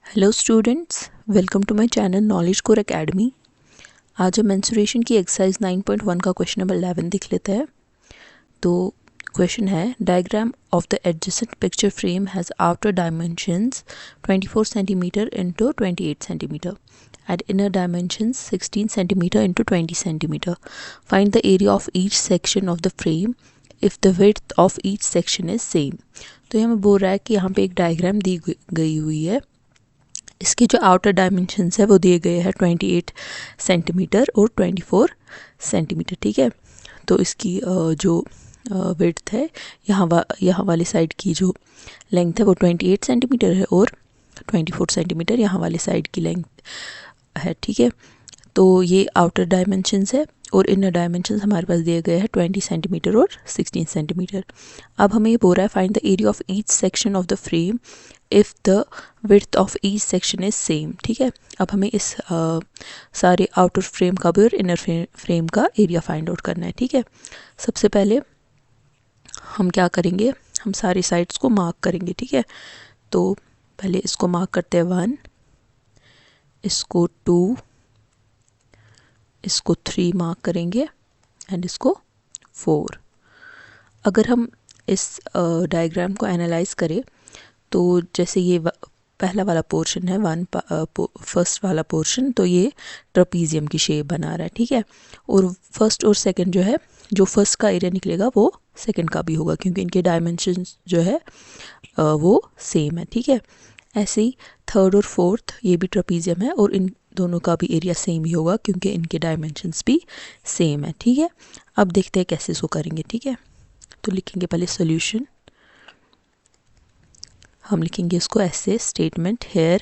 Hello students, welcome to my channel knowledge core academy. आज हम mensuration की exercise 9.1 का क्वेश्चन नंबर 11 देख लेते हैं। तो क्वेश्चन है, diagram of the adjacent picture frame has outer dimensions 24 centimetre into 28 centimetre and inner dimensions 16 centimetre into 20 centimetre. Find the area of each section of the frame if the width of each section is same. तो ये हमें बोल रहा है कि यहाँ पे एक डायग्राम दी गई हुई है। इसके जो आउटर डायमेंशंस है वो दिए गए हैं 28 सेंटीमीटर और 24 सेंटीमीटर। ठीक है, तो इसकी जो विड्थ है, यहाँ वाली साइड की जो लेंथ है वो 28 सेंटीमीटर है और 24 सेंटीमीटर यहाँ वाली साइड की लेंथ है। ठीक है, तो ये आउटर डायमेंशंस है और इनर डायमेंशंस हमारे पास दिए गए हैं 20 सेंटीमीटर और 16 सेंटीमीटर। अब हमें ये बोल रहा है find the area of each section of the frame if the width of each section is same. ठीक है, अब हमें इस सारे आउटर फ्रेम का भी और इनर फ्रेम का एरिया फाइंड आउट करना है। ठीक है, सबसे पहले हम क्या करेंगे, हम सारी साइड्स को मार्क करेंगे। ठीक है, तो पहले इसको मार्क करते हैं 1, इसको 2, इसको 3 मार्क करेंगे एंड इसको 4। अगर हम इस डायग्राम को एनालाइज करें तो जैसे ये पहला वाला पोर्शन है फर्स्ट वाला पोर्शन, तो ये ट्रपीजियम की शेप बना रहा है। ठीक है, और फर्स्ट और सेकंड जो है, जो फर्स्ट का एरिया निकलेगा वो सेकंड का भी होगा क्योंकि इनके डायमेंशंस जो है वो सेम है। ठीक है, ऐसे ही थर्ड और फोर्थ ये भी ट्रपीजियम है और इन दोनों का भी एरिया सेम ही होगा क्योंकि इनके डायमेंशंस भी सेम है। ठीक है, अब देखते हैं कैसे इसको करेंगे। ठीक है, तो लिखेंगे पहले सॉल्यूशन। हम लिखेंगे इसको ऐसे, statement hair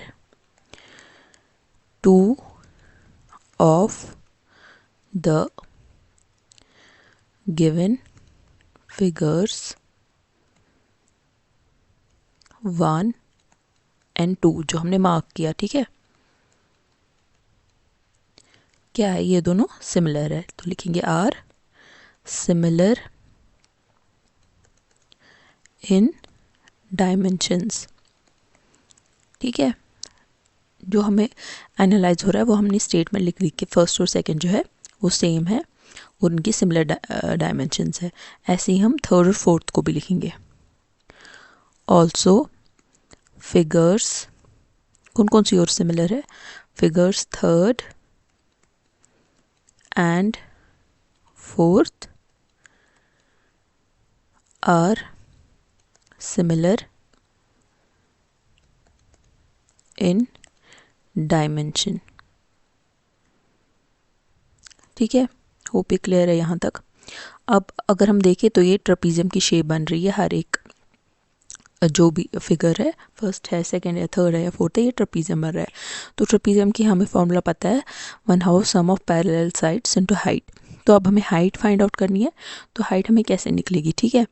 2 of the given figures 1 and 2 जो हमने मार्क किया। ठीक है, क्या है, ये दोनों सिमिलर है, तो लिखेंगे आर सिमिलर इन डायमेंशंस। ठीक है, जो हमें एनालाइज हो रहा है वो हमने स्टेटमेंट लिख दी कि फर्स्ट और सेकंड जो है वो सेम है और उनकी सिमिलर डायमेंशंस है। ऐसे ही हम थर्ड और फोर्थ को भी लिखेंगे। ऑल्सो फिगर्स, कौन कौन सी और सिमिलर है, figures third and fourth are similar in dimension. ठीक है, होप ये क्लियर है यहाँ तक। अब अगर हम देखें तो ये ट्रपीजियम की शेप बन रही है, हर एक जो भी फिगर है, फर्स्ट है, सेकंड है, थर्ड है या फोर्थ है, ये ट्रपीजियम बन रहा है। तो ट्रपीजियम की हमें फॉर्मूला पता है 1/2 sum of parallel sides into height. तो अब हमें हाइट फाइंड आउट करनी है, तो हाइट हमें कैसे निकलेगी। ठीक है,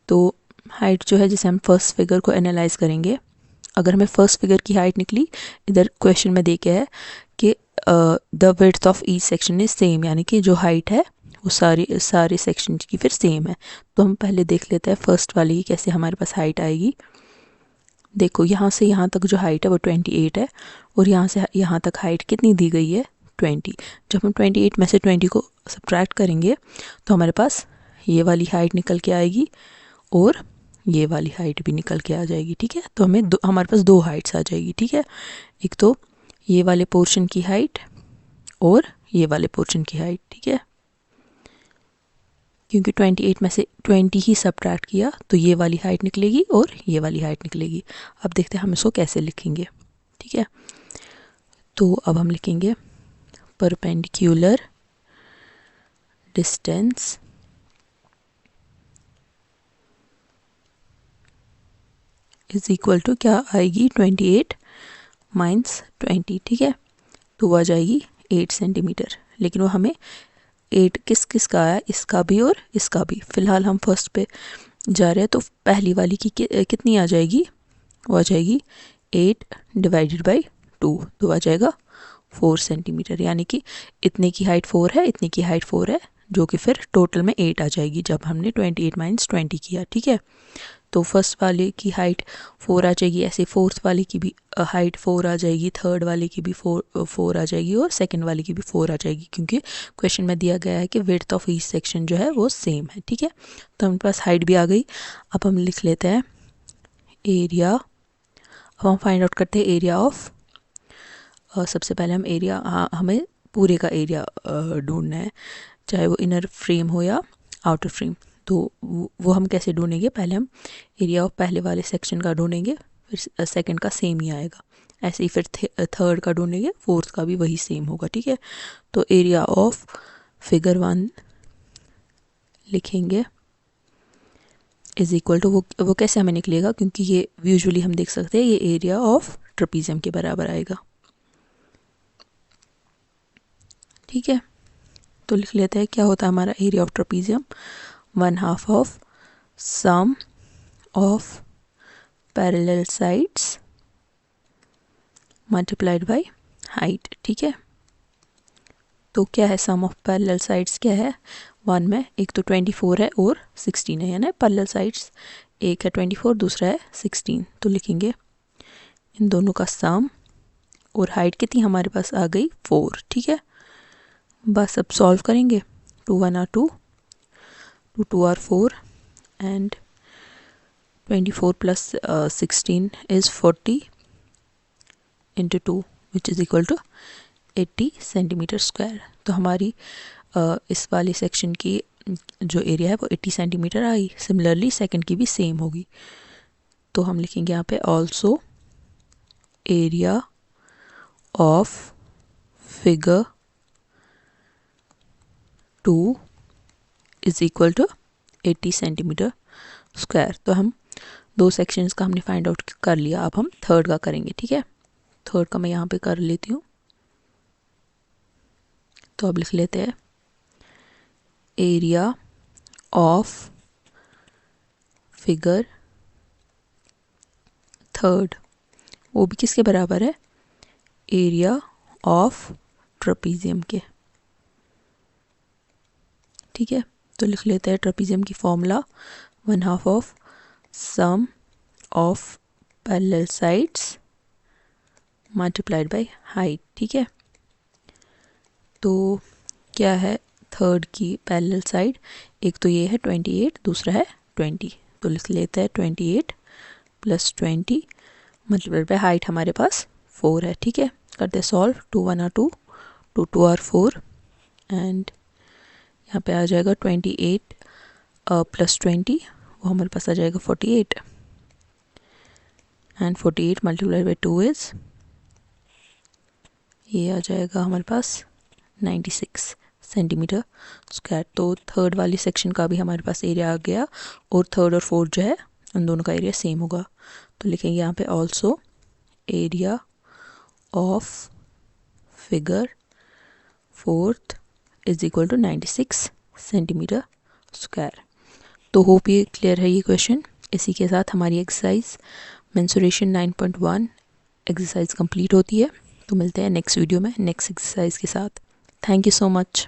तो हाइट जो है, जैसे हम फर्स्ट फिगर को एनालाइज करेंगे, अगर हमें फर्स्ट फिगर की हाइट निकली, इधर क्वेश्चन में देखे है कि the width of each section is same, यानी कि जो हाइट है वो सारे सेक्शन की फिर सेम है। तो हम पहले देख लेते हैं फर्स्ट वाली कैसे हमारे पास हाइट आएगी। देखो, यहाँ से यहाँ तक जो हाइट है वो 28 है और यहाँ से यहाँ तक हाइट कितनी दी गई है, 20। जब हम 28 में से 20 को सब्ट्रैक्ट करेंगे तो हमारे पास ये वाली हाइट निकल के आएगी और ये वाली हाइट भी निकल के आ जाएगी। ठीक है, तो हमारे पास 2 हाइट्स आ जाएगी। ठीक है, एक तो ये वाले पोर्शन की हाइट और ये वाले पोर्शन की हाइट। ठीक है, क्योंकि 28 में से 20 ही सब्ट्रैक्ट किया तो ये वाली हाइट निकलेगी और ये वाली हाइट निकलेगी। अब देखते हैं हम इसको कैसे लिखेंगे। ठीक है, तो अब हम लिखेंगे perpendicular distance is equal to क्या आएगी, 28 माइनस 20। ठीक है, तो वो आ जाएगी 8 सेंटीमीटर। लेकिन वो हमें 8 किस का आया, इसका भी और इसका भी। फिलहाल हम फर्स्ट पे जा रहे हैं, तो पहली वाली की कितनी आ जाएगी, वो आ जाएगी 8 डिवाइडेड बाई 2, तो आ जाएगा 4 सेंटीमीटर। यानी कि इतने की हाइट 4 है, इतने की हाइट 4 है, जो कि फिर टोटल में 8 आ जाएगी जब हमने 28 माइनस 20 किया, ठीक है। तो फर्स्ट वाले की हाइट 4 आ जाएगी, ऐसे फोर्थ वाले की भी हाइट 4 आ जाएगी, थर्ड वाले की भी 4 आ जाएगी और सेकंड वाले की भी 4 आ जाएगी, क्योंकि क्वेश्चन में दिया गया है कि विड्थ ऑफ ईच सेक्शन जो है वो सेम है, ठीक है। तो हमारे पास हाइट भी आ गई। अब हम लिख लेते हैं एरिया। अब हम फाइंड आउट करते हैं एरिया ऑफ, सबसे पहले हम एरिया, हमें पूरे का एरिया ढूंढना है, चाहे वो इनर फ्रेम हो या आउटर फ्रेम। तो वो हम कैसे ढूंढेंगे, पहले हम एरिया ऑफ पहले वाले सेक्शन का ढूंढेंगे, फिर सेकंड का सेम ही आएगा, ऐसे ही फिर थर्ड का ढूंढेंगे, फोर्थ का भी वही सेम होगा, ठीक है। तो एरिया ऑफ फिगर 1 लिखेंगे इज इक्वल टू, वो कैसे हमें निकलेगा, क्योंकि ये यूजुअली हम देख सकते हैं ये एरिया ऑफ ट्रेपीजियम के बराबर आएगा, ठीक है। तो लिख लेते हैं क्या होता है हमारा area of trapezium, 1/2 of sum of parallel sides multiplied by height, ठीक है। तो क्या है सम ऑफ पैरेलल साइड्स, क्या है 1 में, एक तो 24 है और 16 है, यानी पैरेलल साइड्स एक है 24, दूसरा है 16। तो लिखेंगे इन दोनों का सम, और हाइट कितनी हमारे पास आ गई 4, ठीक है। बस अब सॉल्व करेंगे, 2 1 are 2, 2 2 are 4 and 24 plus 16 is 40 into 2 which is equal to 80 centimetre square. तो हमारी इस वाले सेक्शन की जो एरिया है वो 80 सेंटीमीटर आई। सिमिलरली सेकंड की भी सेम होगी, तो हम लिखेंगे यहाँ पे also area of figure 2 is equal to 80 centimetre square. तो हम दो सेक्शंस का हमने फाइंड आउट कर लिया, अब हम थर्ड का करेंगे, ठीक है। थर्ड का मैं यहाँ पे कर लेती हूँ। तो अब लिख लेते हैं एरिया ऑफ फिगर थर्ड, वो भी किसके बराबर है, एरिया ऑफ ट्रेपीजियम के, ठीक है। तो लिख लेते हैं ट्रेपीजियम की formula 1/2 of sum of parallel sides multiplied by height, ठीक है। तो क्या है थर्ड की पैरेलल साइड, एक तो ये है 28, दूसरा है 20। तो लिख लेते हैं 28 प्लस 20 मल्टीप्लाइड बाय हाइट हमारे पास 4 है, ठीक है। करते सॉल्व, 2 1 आर 2, 2 2 आर 4 एंड यहाँ पे आ जाएगा 28 प्लस 20, वो हमारे पास आ जाएगा 48 एंड 48 मल्टीप्लाइड बाय 2 इज, ये आ जाएगा हमारे पास 96 सेंटीमीटर स्क्वायर। तो थर्ड वाली सेक्शन का भी हमारे पास एरिया आ गया, और थर्ड और फोर्थ जो है उन दोनों का एरिया सेम होगा। तो लिखेंगे यहाँ पे also area of figure fourth is equal to 96 centimetre square. तो होप ये क्लियर है ये क्वेश्चन। इसी के साथ हमारी एक्सरसाइज मेंसुरेशन 9.1 एक्सरसाइज कंप्लीट होती है। तो मिलते हैं नेक्स्ट वीडियो में नेक्स्ट एक्सरसाइज के साथ। Thank you so much.